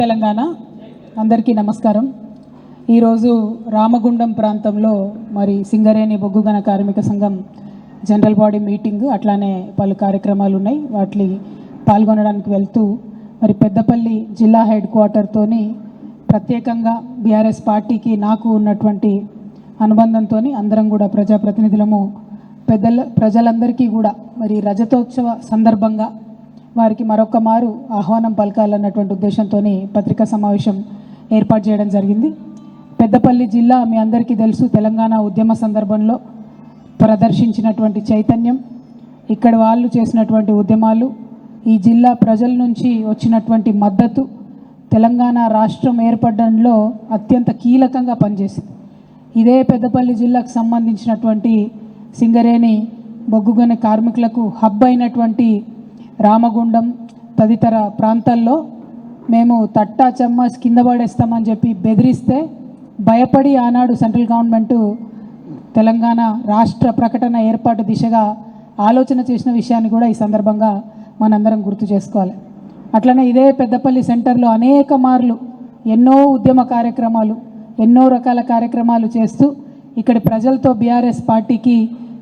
తెలంగాణ అందరికీ నమస్కారం. ఈరోజు రామగుండం ప్రాంతంలో మరి సింగరేణి బొగ్గుగన కార్మిక సంఘం జనరల్ బాడీ మీటింగ్ అట్లానే పలు కార్యక్రమాలు ఉన్నాయి. వాటిని పాల్గొనడానికి వెళ్తూ మరి పెద్దపల్లి జిల్లా హెడ్ క్వార్టర్తోని ప్రత్యేకంగా బీఆర్ఎస్ పార్టీకి నాకు ఉన్నటువంటి అనుబంధంతో అందరం కూడా ప్రజాప్రతినిధులము ప్రజలందరికీ కూడా మరి రజతోత్సవ సందర్భంగా వారికి మరొక మారు ఆహ్వానం పలకాలన్నటువంటి ఉద్దేశంతో పత్రికా సమావేశం ఏర్పాటు చేయడం జరిగింది. పెద్దపల్లి జిల్లా మీ అందరికీ తెలుసు, తెలంగాణ ఉద్యమ సందర్భంలో ప్రదర్శించినటువంటి చైతన్యం, ఇక్కడ వాళ్ళు చేసినటువంటి ఉద్యమాలు, ఈ జిల్లా ప్రజల నుంచి వచ్చినటువంటి మద్దతు తెలంగాణ రాష్ట్రం ఏర్పడడంలో అత్యంత కీలకంగా పనిచేసింది. ఇదే పెద్దపల్లి జిల్లాకు సంబంధించినటువంటి సింగరేణి బొగ్గుగని కార్మికులకు హబ్ అయినటువంటి రామగుండం తదితర ప్రాంతాల్లో మేము తట్టా చెమ్మస్ కింద పడేస్తామని చెప్పి బెదిరిస్తే భయపడి ఆనాడు సెంట్రల్ గవర్నమెంటు తెలంగాణ రాష్ట్ర ప్రకటన ఏర్పాటు దిశగా ఆలోచన చేసిన విషయాన్ని కూడా ఈ సందర్భంగా మనందరం గుర్తు చేసుకోవాలి. అట్లనే ఇదే పెద్దపల్లి సెంటర్లో అనేక మార్లు ఎన్నో ఉద్యమ కార్యక్రమాలు, ఎన్నో రకాల కార్యక్రమాలు చేస్తూ ఇక్కడి ప్రజలతో బీఆర్ఎస్ పార్టీకి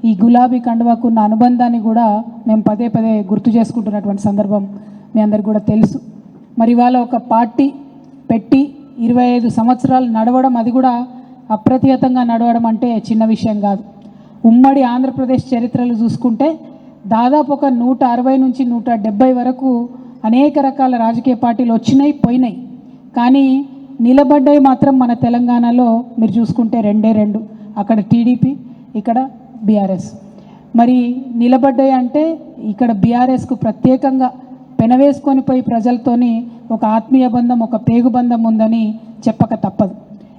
ఈ గులాబీ కండువాకున్న అనుబంధాన్ని కూడా మేము పదే పదే గుర్తు చేసుకుంటున్నటువంటి సందర్భం మీ అందరికీ కూడా తెలుసు. మరి ఇవాళ ఒక పార్టీ పెట్టి 25 సంవత్సరాలు నడవడం, అది కూడా అప్రతిహతంగా నడవడం అంటే చిన్న విషయం కాదు. ఉమ్మడి ఆంధ్రప్రదేశ్ చరిత్రలు చూసుకుంటే దాదాపు ఒక 160 నుంచి 170 వరకు అనేక రకాల రాజకీయ పార్టీలు వచ్చినాయి పోయినాయి, కానీ నిలబడ్డాయి మాత్రం మన తెలంగాణలో మీరు చూసుకుంటే రెండు, అక్కడ టీడీపీ, ఇక్కడ బీఆర్ఎస్. మరి నిలబడ్డాయి అంటే ఇక్కడ బీఆర్ఎస్కు ప్రత్యేకంగా పెనవేసుకొని పోయి ప్రజలతోని ఒక ఆత్మీయ బంధం, ఒక పేగు బంధం ఉందని చెప్పక తప్పదు.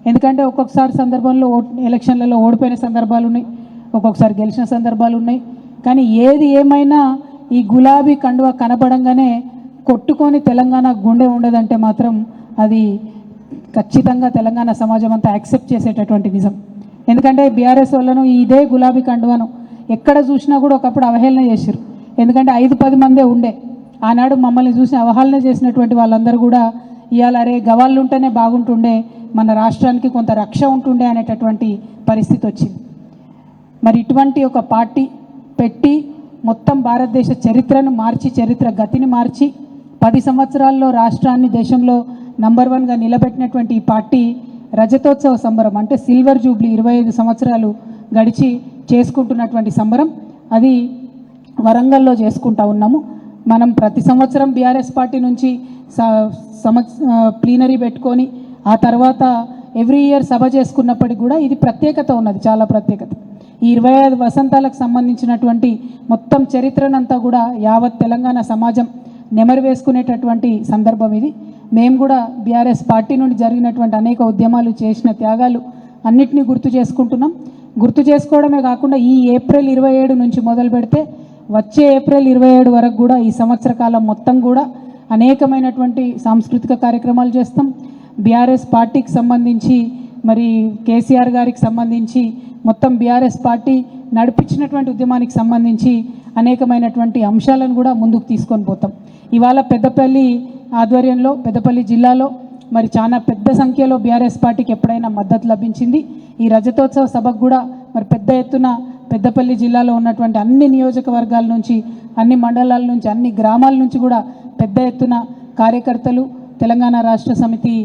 ఎందుకంటే ఒక్కొక్కసారి సందర్భంలో ఎలక్షన్లలో ఓడిపోయిన సందర్భాలు ఉన్నాయి, ఒక్కొక్కసారి గెలిచిన సందర్భాలు ఉన్నాయి. కానీ ఏది ఏమైనా ఈ గులాబీ కండువ కనపడంగానే కొట్టుకొని తెలంగాణ గుండె ఉండదంటే మాత్రం అది ఖచ్చితంగా తెలంగాణ సమాజం అంతా యాక్సెప్ట్ చేసేటటువంటి నిజం. ఎందుకంటే బీఆర్ఎస్ వాళ్ళను ఇదే గులాబీ కండువను ఎక్కడ చూసినా కూడా ఒకప్పుడు అవహేళన చేశారు. ఎందుకంటే 5-10 మందే ఉండే ఆనాడు మమ్మల్ని చూసి అవహేళన చేసినటువంటి వాళ్ళందరూ కూడా ఇవాళ అరే గవాళ్ళు ఉంటేనే బాగుంటుండే, మన రాష్ట్రానికి కొంత రక్ష ఉంటుండే అనేటటువంటి పరిస్థితి వచ్చింది. మరి ఇటువంటి ఒక పార్టీ పెట్టి మొత్తం భారతదేశ చరిత్రను మార్చి, చరిత్ర గతిని మార్చి 10 సంవత్సరాల్లో రాష్ట్రాన్ని దేశంలో నంబర్ 1గా నిలబెట్టినటువంటి ఈ పార్టీ రజతోత్సవ సంబరం అంటే సిల్వర్ జూబ్లీ 25 సంవత్సరాలు గడిచి చేసుకుంటున్నటువంటి సంబరం, అది వరంగల్లో చేసుకుంటా ఉన్నాము. మనం ప్రతి సంవత్సరం బీఆర్ఎస్ పార్టీ నుంచి ప్లీనరీ పెట్టుకొని ఆ తర్వాత ఎవ్రీ ఇయర్ సభ చేసుకున్నప్పటికీ కూడా ఇది ప్రత్యేకత ఉన్నది, చాలా ప్రత్యేకత. ఈ 25 వసంతాలకు సంబంధించినటువంటి మొత్తం చరిత్రనంతా కూడా యావత్ తెలంగాణ సమాజం నెమరు వేసుకునేటటువంటి సందర్భం ఇది. మేము కూడా బీఆర్ఎస్ పార్టీ నుండి జరిగినటువంటి అనేక ఉద్యమాలు, చేసిన త్యాగాలు అన్నిటినీ గుర్తు చేసుకుంటున్నాం. గుర్తు చేసుకోవడమే కాకుండా ఈ ఏప్రిల్ 27 నుంచి మొదలు పెడితే వచ్చే ఏప్రిల్ 27 వరకు కూడా ఈ సంవత్సర కాలం మొత్తం కూడా అనేకమైనటువంటి సాంస్కృతిక కార్యక్రమాలు చేస్తాం. బీఆర్ఎస్ పార్టీకి సంబంధించి మరి కేసీఆర్ గారికి సంబంధించి మొత్తం బీఆర్ఎస్ పార్టీ నడిపించినటువంటి ఉద్యమానికి సంబంధించి అనేకమైనటువంటి అంశాలను కూడా ముందుకు తీసుకొని పోతాం. ఇవాళ పెద్దపల్లి ఆధ్వర్యంలో, పెద్దపల్లి జిల్లాలో మరి చాలా పెద్ద సంఖ్యలో బీఆర్ఎస్ పార్టీకి ఎప్పుడైనా మద్దతు లభించింది. ఈ రజతోత్సవ సభకు కూడా మరి పెద్ద ఎత్తున పెద్దపల్లి జిల్లాలో ఉన్నటువంటి అన్ని నియోజకవర్గాల నుంచి, అన్ని మండలాల నుంచి, అన్ని గ్రామాల నుంచి కూడా పెద్ద ఎత్తున కార్యకర్తలు, తెలంగాణ రాష్ట్ర సమితి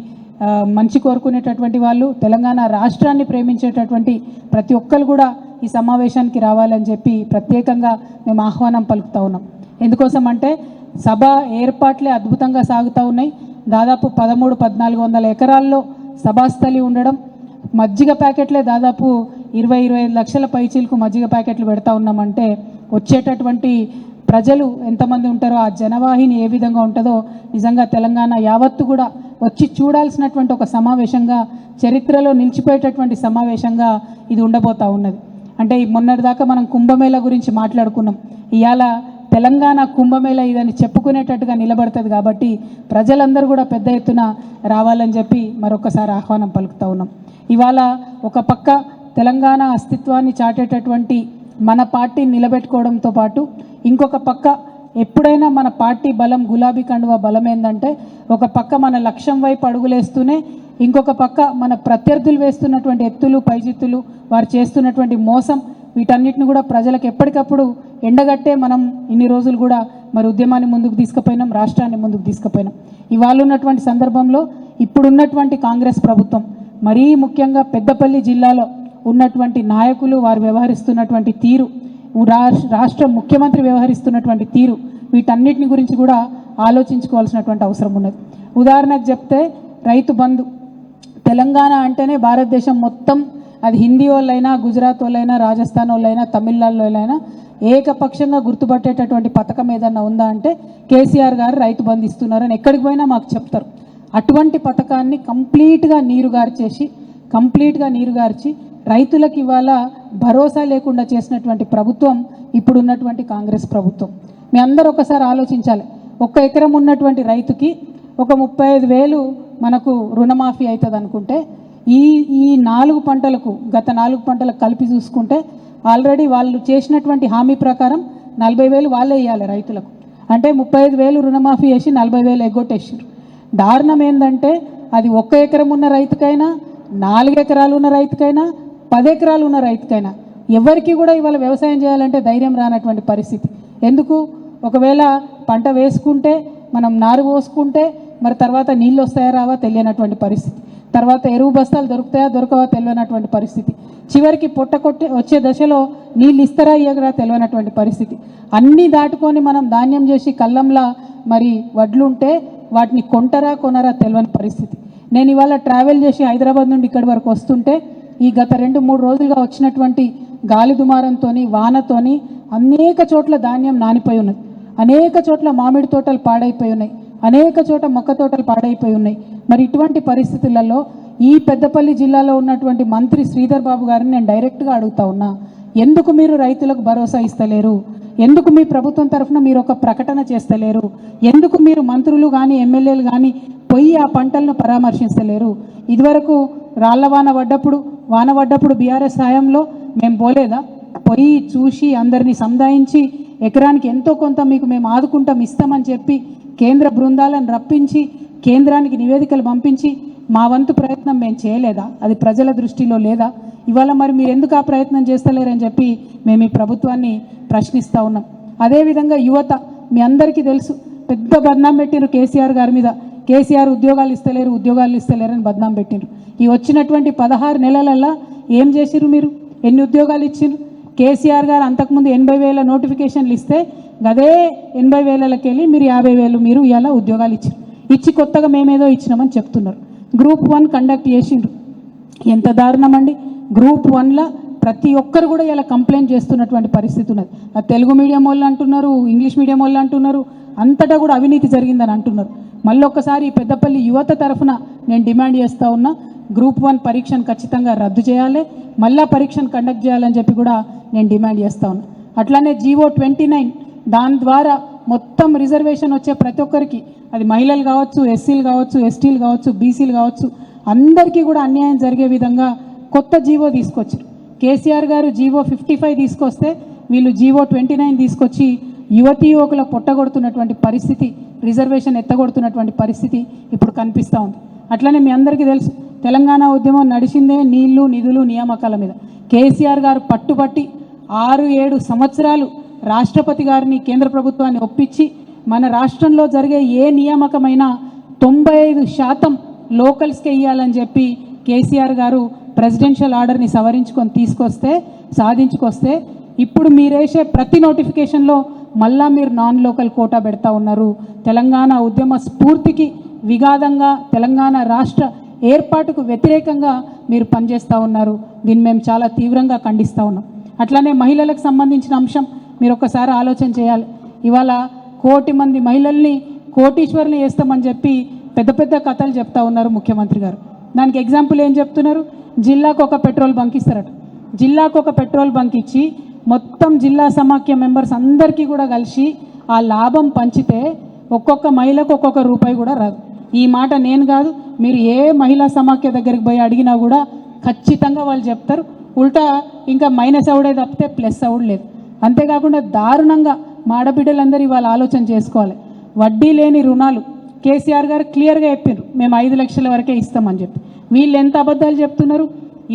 మంచి కోరుకునేటటువంటి వాళ్ళు, తెలంగాణ రాష్ట్రాన్ని ప్రేమించేటటువంటి ప్రతి ఒక్కరు కూడా ఈ సమావేశానికి రావాలని చెప్పి ప్రత్యేకంగా మేము ఆహ్వానం పలుకుతూ ఉన్నాం. ఎందుకోసం అంటే సభ ఏర్పాట్లే అద్భుతంగా సాగుతూ ఉన్నాయి. దాదాపు 1300-1400 ఎకరాల్లో సభాస్థలి ఉండడం, మజ్జిగ ప్యాకెట్లే దాదాపు 20-25 లక్షల పైచీలకు మజ్జిగ ప్యాకెట్లు పెడతా ఉన్నామంటే వచ్చేటటువంటి ప్రజలు ఎంతమంది ఉంటారో, ఆ జనవాహిని ఏ విధంగా ఉంటుందో నిజంగా తెలంగాణ యావత్తు కూడా వచ్చి చూడాల్సినటువంటి ఒక సమావేశంగా, చరిత్రలో నిలిచిపోయేటటువంటి సమావేశంగా ఇది ఉండబోతూ ఉన్నది. అంటే మొన్నటిదాకా మనం కుంభమేళ గురించి మాట్లాడుకున్నాం, ఇవాళ తెలంగాణ కుంభమేళ ఇదని చెప్పుకునేటట్టుగా నిలబడుతుంది. కాబట్టి ప్రజలందరూ కూడా పెద్ద ఎత్తున రావాలని చెప్పి మరొకసారి ఆహ్వానం పలుకుతూ ఉన్నాం. ఇవాళ ఒక పక్క తెలంగాణ అస్తిత్వాన్ని చాటేటటువంటి మన పార్టీని నిలబెట్టుకోవడంతో పాటు ఇంకొక పక్క ఎప్పుడైనా మన పార్టీ బలం గులాబీ కండువా బలం ఏంటంటే ఒక పక్క మన లక్ష్యం వైపు అడుగులేస్తూనే ఇంకొక పక్క మన ప్రత్యర్థులు వేస్తున్నటువంటి ఎత్తులు పైజిత్తులు వారు చేస్తున్నటువంటి మోసం వీటన్నిటిని కూడా ప్రజలకు ఎప్పటికప్పుడు ఎండగట్టే మనం ఇన్ని రోజులు కూడా మరి ఉద్యమాన్ని ముందుకు తీసుకుపోయినాం, రాష్ట్రాన్ని ముందుకు తీసుకుపోయినాం. ఇవాళ ఉన్నటువంటి సందర్భంలో ఇప్పుడున్నటువంటి కాంగ్రెస్ ప్రభుత్వం మరీ ముఖ్యంగా పెద్దపల్లి జిల్లాలో ఉన్నటువంటి నాయకులు వారు వ్యవహరిస్తున్నటువంటి తీరు, రాష్ట్ర ముఖ్యమంత్రి వ్యవహరిస్తున్నటువంటి తీరు, వీటన్నిటిని గురించి కూడా ఆలోచించుకోవాల్సినటువంటి అవసరం ఉన్నది. ఉదాహరణకు చెప్తే రైతు బంధు, తెలంగాణ అంటేనే భారతదేశం మొత్తం అది హిందీ వాళ్ళైనా, గుజరాత్ వాళ్ళైనా, రాజస్థాన్ వాళ్ళైనా, తమిళనాడులోనైనా ఏకపక్షంగా గుర్తుపట్టేటటువంటి పథకం ఏదన్నా ఉందా అంటే కేసీఆర్ గారు రైతు బంధు ఇస్తున్నారని ఎక్కడికి పోయినా మాకు చెప్తారు. అటువంటి పథకాన్ని కంప్లీట్గా నీరుగార్చి రైతులకు ఇవాళ భరోసా లేకుండా చేసినటువంటి ప్రభుత్వం ఇప్పుడున్నటువంటి కాంగ్రెస్ ప్రభుత్వం. మీ అందరూ ఒకసారి ఆలోచించాలి. 1 ఎకరం ఉన్నటువంటి రైతుకి ఒక 35,000 మనకు రుణమాఫీ అవుతుంది అనుకుంటే ఈ 4 పంటలకు, గత 4 పంటలకు కలిపి చూసుకుంటే ఆల్రెడీ వాళ్ళు చేసినటువంటి హామీ ప్రకారం 40,000 వాళ్ళే ఇవ్వాలి రైతులకు. అంటే 35,000 రుణమాఫీ చేసి 40,000 ఎగ్గొట్టేసారు. దారుణం ఏంటంటే అది 1 ఎకరం ఉన్న రైతుకైనా, 4 ఎకరాలు ఉన్న రైతుకైనా, 10 ఎకరాలు ఉన్న రైతుకైనా ఎవరికి కూడా ఇవాళ వ్యవసాయం చేయాలంటే ధైర్యం రానటువంటి పరిస్థితి. ఎందుకు? ఒకవేళ పంట వేసుకుంటే మనం నారు పోసుకుంటే మరి తర్వాత నీళ్ళు వస్తాయా రావా తెలియనటువంటి పరిస్థితి, తర్వాత ఎరువు బస్తాలు దొరుకుతాయా దొరకవా తెలియనటువంటి పరిస్థితి, చివరికి వచ్చే దశలో నీళ్ళు ఇస్తారా ఇయ్యగరా తెలియనటువంటి పరిస్థితి. అన్నీ దాటుకొని మనం ధాన్యం చేసి కళ్ళంలా మరి వడ్లుంటే వాటిని కొంటరా కొనరా తెలియని పరిస్థితి. నేను ఇవాళ ట్రావెల్ చేసి హైదరాబాద్ నుండి ఇక్కడి వరకు వస్తుంటే ఈ గత 2-3 రోజులుగా వచ్చినటువంటి గాలి దుమారంతోని, వానతోని అనేక చోట్ల ధాన్యం నానిపోయి ఉన్నది, అనేక చోట్ల మామిడి తోటలు పాడైపోయి ఉన్నాయి, అనేక చోట్ల మొక్క తోటలు పాడైపోయి ఉన్నాయి. మరి ఇటువంటి పరిస్థితులలో ఈ పెద్దపల్లి జిల్లాలో ఉన్నటువంటి మంత్రి శ్రీధర్ బాబు గారిని నేను డైరెక్ట్గా అడుగుతా ఉన్నా, ఎందుకు మీరు రైతులకు భరోసా ఇస్తలేరు? ఎందుకు మీ ప్రభుత్వం తరఫున మీరు ఒక ప్రకటన చేస్తలేరు? ఎందుకు మీరు మంత్రులు కానీ ఎమ్మెల్యేలు కానీ పోయి ఆ పంటలను పరామర్శించలేరు? ఇదివరకు రాళ్ల వాన పడ్డప్పుడు బీఆర్ఎస్ హయాంలో మేము పోలేదా? పోయి చూసి అందరినీ సంధాయించి ఎకరానికి ఎంతో కొంత మీకు మేము ఆదుకుంటాం ఇస్తామని చెప్పి కేంద్ర బృందాలను రప్పించి కేంద్రానికి నివేదికలు పంపించి మా వంతు ప్రయత్నం మేము చేయలేదా? అది ప్రజల దృష్టిలో లేదా? ఇవాళ మరి మీరు ఎందుకు ఆ ప్రయత్నం చేస్తలేరని చెప్పి మేము ఈ ప్రభుత్వాన్ని ప్రశ్నిస్తూ ఉన్నాం. అదేవిధంగా యువత, మీ అందరికీ తెలుసు, పెద్ద బద్నాం పెట్టిరు కేసీఆర్ గారి మీద. కేసీఆర్ ఉద్యోగాలు ఇస్తలేరని బద్నాం పెట్టిరు. ఈ వచ్చినటువంటి 16 నెలలల్లో ఏం చేసిరు? మీరు ఎన్ని ఉద్యోగాలు ఇచ్చిరు? కేసీఆర్ గారు అంతకుముందు 80,000 నోటిఫికేషన్లు ఇస్తే అదే 80,000కి వెళ్ళి మీరు 50,000 మీరు ఇలా ఉద్యోగాలు ఇచ్చి కొత్తగా మేమేదో ఇచ్చినామని చెప్తున్నారు. గ్రూప్ 1 కండక్ట్ చేసిండ్రు. ఎంత దారుణం అండి! గ్రూప్ 1లో ప్రతి ఒక్కరు కూడా ఇలా కంప్లైంట్ చేస్తున్నటువంటి పరిస్థితి ఉన్నది. అది తెలుగు మీడియం వాళ్ళు అంటున్నారు, ఇంగ్లీష్ మీడియం వాళ్ళు అంటున్నారు, అంతటా కూడా అవినీతి జరిగిందని అంటున్నారు. మళ్ళీ ఒక్కసారి పెద్దపల్లి యువత తరఫున నేను డిమాండ్ చేస్తూ ఉన్నా, గ్రూప్ 1 పరీక్షను ఖచ్చితంగా రద్దు చేయాలి, మళ్ళా పరీక్షను కండక్ట్ చేయాలని చెప్పి కూడా నేను డిమాండ్ చేస్తూ ఉన్నా. అట్లానే జీవో 29 దాని ద్వారా మొత్తం రిజర్వేషన్ వచ్చే ప్రతి ఒక్కరికి, అది మహిళలు కావచ్చు, ఎస్సీలు కావచ్చు, ఎస్టీలు కావచ్చు, బీసీలు కావచ్చు, అందరికీ కూడా అన్యాయం జరిగే విధంగా కొత్త జీవో తీసుకొచ్చారు. కేసీఆర్ గారు జీవో 55 తీసుకొస్తే వీళ్ళు జీవో 29 తీసుకొచ్చి యువతీ యువకుల పొట్టగొడుతున్నటువంటి పరిస్థితి, రిజర్వేషన్ ఎత్తగొడుతున్నటువంటి పరిస్థితి ఇప్పుడు కనిపిస్తూ ఉంది. అట్లనే మీ అందరికీ తెలుసు, తెలంగాణ ఉద్యమం నడిచిందే నీళ్లు, నిధులు, నియామకాల మీద. కేసీఆర్ గారు పట్టుబట్టి 6-7 సంవత్సరాలు రాష్ట్రపతి గారిని, కేంద్ర ప్రభుత్వాన్ని ఒప్పించి మన రాష్ట్రంలో జరిగే ఏ నియామకమైనా 95% లోకల్స్కే ఇవ్వాలని చెప్పి కేసీఆర్ గారు ప్రెసిడెన్షియల్ ఆర్డర్ని సవరించుకొని సాధించుకొస్తే ఇప్పుడు మీరేసే ప్రతి నోటిఫికేషన్లో మళ్ళా మీరు నాన్ లోకల్ కోటా పెడతా ఉన్నారు. తెలంగాణ ఉద్యమ స్ఫూర్తికి విఘాతంగా, తెలంగాణ రాష్ట్ర ఏర్పాటుకు వ్యతిరేకంగా మీరు పనిచేస్తూ ఉన్నారు. దీన్ని మేము చాలా తీవ్రంగా ఖండిస్తూ ఉన్నాం. అట్లానే మహిళలకు సంబంధించిన అంశం మీరు ఒకసారి ఆలోచన చేయాలి. ఇవాళ 1,00,00,000 మంది మహిళల్ని కోటీశ్వరుని చేస్తామని చెప్పి పెద్ద పెద్ద కథలు చెప్తా ఉన్నారు ముఖ్యమంత్రి గారు. దానికి ఎగ్జాంపుల్ ఏం చెప్తున్నారు? జిల్లాకు ఒక పెట్రోల్ బంక్ ఇస్తారట. జిల్లాకు ఒక పెట్రోల్ బంక్ ఇచ్చి మొత్తం జిల్లా సమాఖ్య మెంబర్స్ అందరికీ కూడా కలిసి ఆ లాభం పంచితే ఒక్కొక్క మహిళకు ఒక్కొక్క రూపాయి కూడా రాదు. ఈ మాట నేను కాదు, మీరు ఏ మహిళా సమాఖ్య దగ్గరికి పోయి అడిగినా కూడా ఖచ్చితంగా వాళ్ళు చెప్తారు. ఉల్టా ఇంకా మైనస్ అవుడే తప్పితే ప్లస్ అవుడు లేదు. అంతేకాకుండా దారుణంగా మా ఆడబిడ్డలందరూ ఇవాళ ఆలోచన చేసుకోవాలి. వడ్డీ లేని రుణాలు కేసీఆర్ గారు క్లియర్గా చెప్పారు, మేము 5 లక్షల వరకే ఇస్తామని చెప్పి. వీళ్ళు ఎంత అబద్ధాలు చెప్తున్నారు,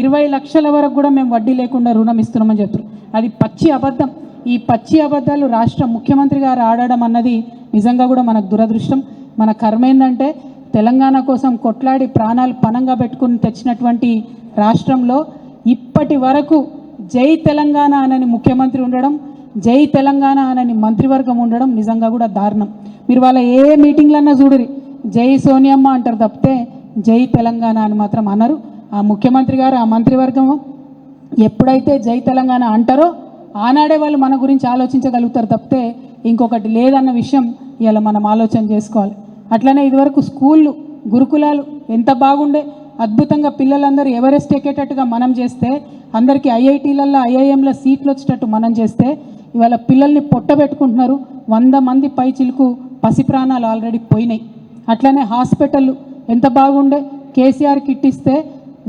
20 లక్షల వరకు కూడా మేము వడ్డీ లేకుండా రుణం ఇస్తున్నామని చెప్తున్నారు. అది పచ్చి అబద్ధం. ఈ పచ్చి అబద్ధాలు రాష్ట్ర ముఖ్యమంత్రి గారు ఆడడం అన్నది నిజంగా కూడా మనకు దురదృష్టం. మన కర్మ ఏంటంటే తెలంగాణ కోసం కొట్లాడి ప్రాణాలు పణంగా పెట్టుకుని తెచ్చినటువంటి రాష్ట్రంలో ఇప్పటి వరకు జై తెలంగాణ అనని ముఖ్యమంత్రి ఉండడం, జై తెలంగాణ అనని మంత్రివర్గం ఉండడం నిజంగా కూడా దారుణం. మీరు వాళ్ళ ఏ మీటింగ్లన్నా చూడరి, జై సోనియమ్మ అంటారు తప్పితే జై తెలంగాణ అని మాత్రం అనరు. ఆ ముఖ్యమంత్రి గారు, ఆ మంత్రివర్గం ఎప్పుడైతే జై తెలంగాణ అంటారో ఆనాడే వాళ్ళు మన గురించి ఆలోచించగలుగుతారు తప్పితే ఇంకొకటి లేదన్న విషయం ఇలా మనం ఆలోచన చేసుకోవాలి. అట్లనే ఇదివరకు స్కూళ్ళు, గురుకులాలు ఎంత బాగుండే, అద్భుతంగా పిల్లలందరూ ఎవరెస్ట్ ఎక్కేటట్టుగా మనం చేస్తే, అందరికీ ఐఐటీలలో ఐఐఎంల సీట్లు వచ్చేటట్టు మనం చేస్తే, ఇవాళ పిల్లల్ని పొట్టబెట్టుకుంటున్నారు. 100 మంది పై చిలుకు పసి ప్రాణాలు ఆల్రెడీ పోయినాయి. అట్లనే హాస్పిటళ్ళు ఎంత బాగుండే, కేసీఆర్ కిట్ ఇస్తే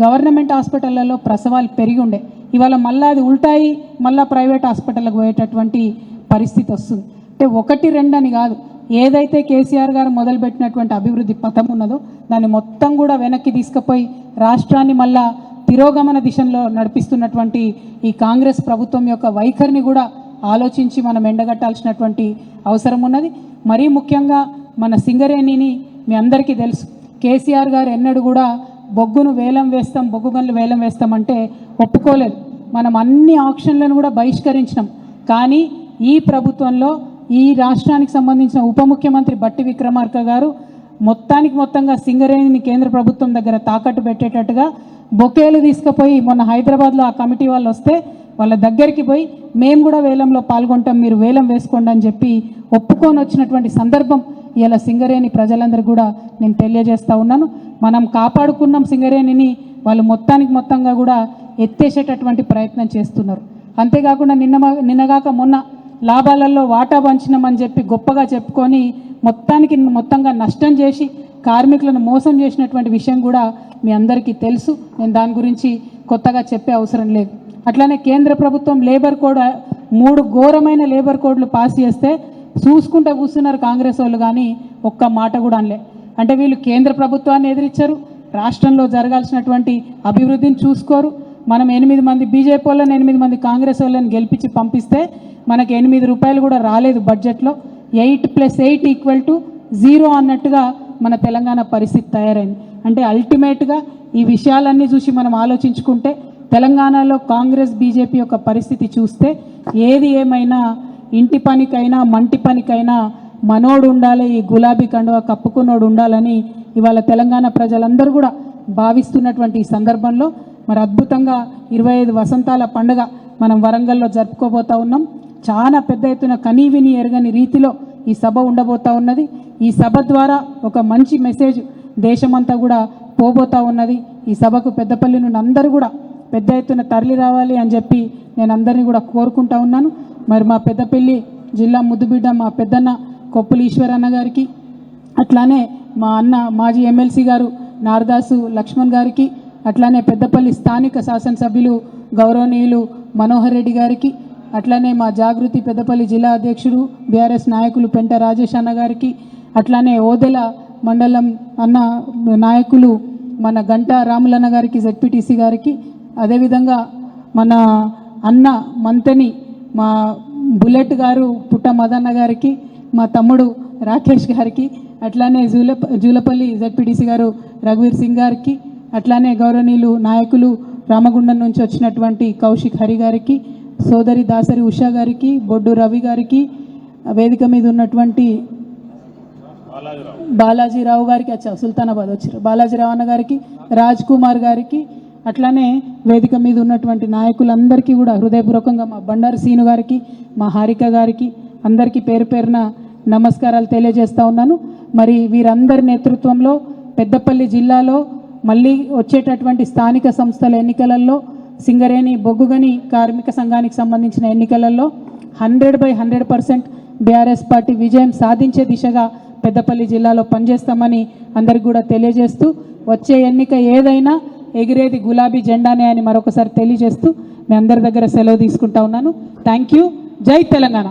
గవర్నమెంట్ హాస్పిటళ్లలో ప్రసవాలు పెరిగి ఉండే. ఇవాళ మళ్ళీ అది ఉల్టాయి, మళ్ళీ ప్రైవేట్ హాస్పిటల్కి పోయేటటువంటి పరిస్థితి వస్తుంది. అంటే 1, 2 అని కాదు, ఏదైతే కేసీఆర్ గారు మొదలుపెట్టినటువంటి అభివృద్ధి పథం ఉన్నదో దాన్ని మొత్తం కూడా వెనక్కి తీసుకుపోయి రాష్ట్రాన్ని మళ్ళా తిరోగమన దిశలో నడిపిస్తున్నటువంటి ఈ కాంగ్రెస్ ప్రభుత్వం యొక్క వైఖరిని కూడా ఆలోచించి మనం ఎండగట్టాల్సినటువంటి అవసరం ఉన్నది. మరీ ముఖ్యంగా మన సింగరేణిని మీ అందరికీ తెలుసు, కేసీఆర్ గారు ఎన్నడూ కూడా బొగ్గును వేలం వేస్తాం, బొగ్గు గనులు వేలం వేస్తామంటే ఒప్పుకోలేదు. మనం అన్ని ఆక్షన్లను కూడా బహిష్కరించినాం. కానీ ఈ ప్రభుత్వంలో ఈ రాష్ట్రానికి సంబంధించిన ఉప ముఖ్యమంత్రి బట్టి విక్రమార్క గారు మొత్తంగా సింగరేణిని కేంద్ర ప్రభుత్వం దగ్గర తాకట్టు పెట్టేటట్టుగా బొకేలు తీసుకుపోయి, మొన్న హైదరాబాద్లో ఆ కమిటీ వాళ్ళు వస్తే వాళ్ళ దగ్గరికి పోయి మేము కూడా వేలంలో పాల్గొంటాం, మీరు వేలం వేసుకోండి అని చెప్పి ఒప్పుకొని వచ్చినటువంటి సందర్భం ఇలా సింగరేణి ప్రజలందరికీ కూడా నేను తెలియజేస్తూ ఉన్నాను. మనం కాపాడుకున్నాం సింగరేణిని, వాళ్ళు మొత్తంగా కూడా ఎత్తేసేటటువంటి ప్రయత్నం చేస్తున్నారు. అంతేకాకుండా నిన్నగాక మొన్న లాభాలలో వాటా పంచినామని చెప్పి గొప్పగా చెప్పుకొని మొత్తంగా నష్టం చేసి కార్మికులను మోసం చేసినటువంటి విషయం కూడా మీ అందరికీ తెలుసు. నేను దాని గురించి కొత్తగా చెప్పే అవసరం లేదు. అట్లానే కేంద్ర ప్రభుత్వం లేబర్ కోడ్ 3 ఘోరమైన లేబర్ కోడ్లు పాస్ చేస్తే చూసుకుంటూ కూర్చున్నారు కాంగ్రెస్ వాళ్ళు, కానీ ఒక్క మాట కూడా అనలే. అంటే వీళ్ళు కేంద్ర ప్రభుత్వాన్ని ఎదిరించారు, రాష్ట్రంలో జరగాల్సినటువంటి అభివృద్ధిని చూసుకోరు. మనం 8 మంది బీజేపీ వాళ్ళని 8 మంది కాంగ్రెస్ వాళ్ళని గెలిపించి పంపిస్తే మనకి 8 రూపాయలు కూడా రాలేదు బడ్జెట్లో. 8 + 8 = 0 అన్నట్టుగా మన తెలంగాణ పరిస్థితి తయారైంది. అంటే అల్టిమేట్గా ఈ విషయాలన్నీ చూసి మనం ఆలోచించుకుంటే తెలంగాణలో కాంగ్రెస్ బీజేపీ యొక్క పరిస్థితి చూస్తే ఏది ఏమైనా ఇంటి పనికైనా మంటి పనికైనా మనోడు ఉండాలి, ఈ గులాబీ కండువా కప్పుకున్నోడు ఉండాలని ఇవాళ తెలంగాణ ప్రజలందరూ కూడా భావిస్తున్నటువంటి ఈ సందర్భంలో మరి అద్భుతంగా 25 వసంతాల పండుగ మనం వరంగల్లో జరుపుకోబోతా ఉన్నాం. చాలా పెద్ద ఎత్తున కనీవిని ఎరగని రీతిలో ఈ సభ ఉండబోతా ఉన్నది. ఈ సభ ద్వారా ఒక మంచి మెసేజ్ దేశమంతా కూడా పోబోతా ఉన్నది. ఈ సభకు పెద్దపల్లి నుండి అందరూ కూడా పెద్ద ఎత్తున తరలి రావాలి అని చెప్పి నేను అందరినీ కూడా కోరుకుంటా ఉన్నాను. మరి మా పెద్దపల్లి జిల్లా ముద్దుబిడ్డ మా పెద్దన్న కొప్పుల ఈశ్వరన్న గారికి, అట్లానే మా అన్న మాజీ ఎమ్మెల్సీ గారు నారదాసు లక్ష్మణ్ గారికి, అట్లానే పెద్దపల్లి స్థానిక శాసనసభ్యులు గౌరవనీయులు మనోహర్ రెడ్డి గారికి, అట్లానే మా జాగృతి పెద్దపల్లి జిల్లా అధ్యక్షుడు బీఆర్ఎస్ నాయకులు పెంట రాజేష్ అన్న గారికి, అట్లానే ఓదెల మండలం అన్న నాయకులు మన గంటా రాములన్న గారికి, జెడ్పీటీసీ గారికి, అదేవిధంగా మన అన్న మంతని మా బుల్లెట్ గారు పుట్ట మదన్న గారికి, మా తమ్ముడు రాకేష్ గారికి, అట్లానే జూలపల్లి జెడ్పీటీసీ గారు రఘువీర్ సింగ్ గారికి, అట్లానే గౌరవనీయులు నాయకులు రామగుండం నుంచి వచ్చినటువంటి కౌశిక్ హరి గారికి, సోదరి దాసరి ఉషా గారికి, బొడ్డు రవి గారికి, వేదిక మీద ఉన్నటువంటి బాలాజీరావు గారికి, సుల్తానాబాద్ వచ్చారు బాలాజీరావు అన్న గారికి, రాజ్ కుమార్ గారికి, అట్లానే వేదిక మీద ఉన్నటువంటి నాయకులందరికీ కూడా హృదయపూర్వకంగా మా బండారు సీను గారికి, మా హారిక గారికి అందరికీ పేరు పేరున నమస్కారాలు తెలియజేస్తూ ఉన్నాను. మరి వీరందరి నేతృత్వంలో పెద్దపల్లి జిల్లాలో మళ్ళీ వచ్చేటటువంటి స్థానిక సంస్థల ఎన్నికలలో సింగరేణి బొగ్గుగని కార్మిక సంఘానికి సంబంధించిన ఎన్నికలలో 100% బీఆర్ఎస్ పార్టీ విజయం సాధించే దిశగా పెద్దపల్లి జిల్లాలో పనిచేస్తామని అందరికి కూడా తెలియజేస్తూ, వచ్చే ఎన్నిక ఏదైనా ఎగిరేది గులాబీ జెండానే అని మరొకసారి తెలియజేస్తూ మీ అందరి దగ్గర సెలవు తీసుకుంటా ఉన్నాను. Thank you. జై తెలంగాణ.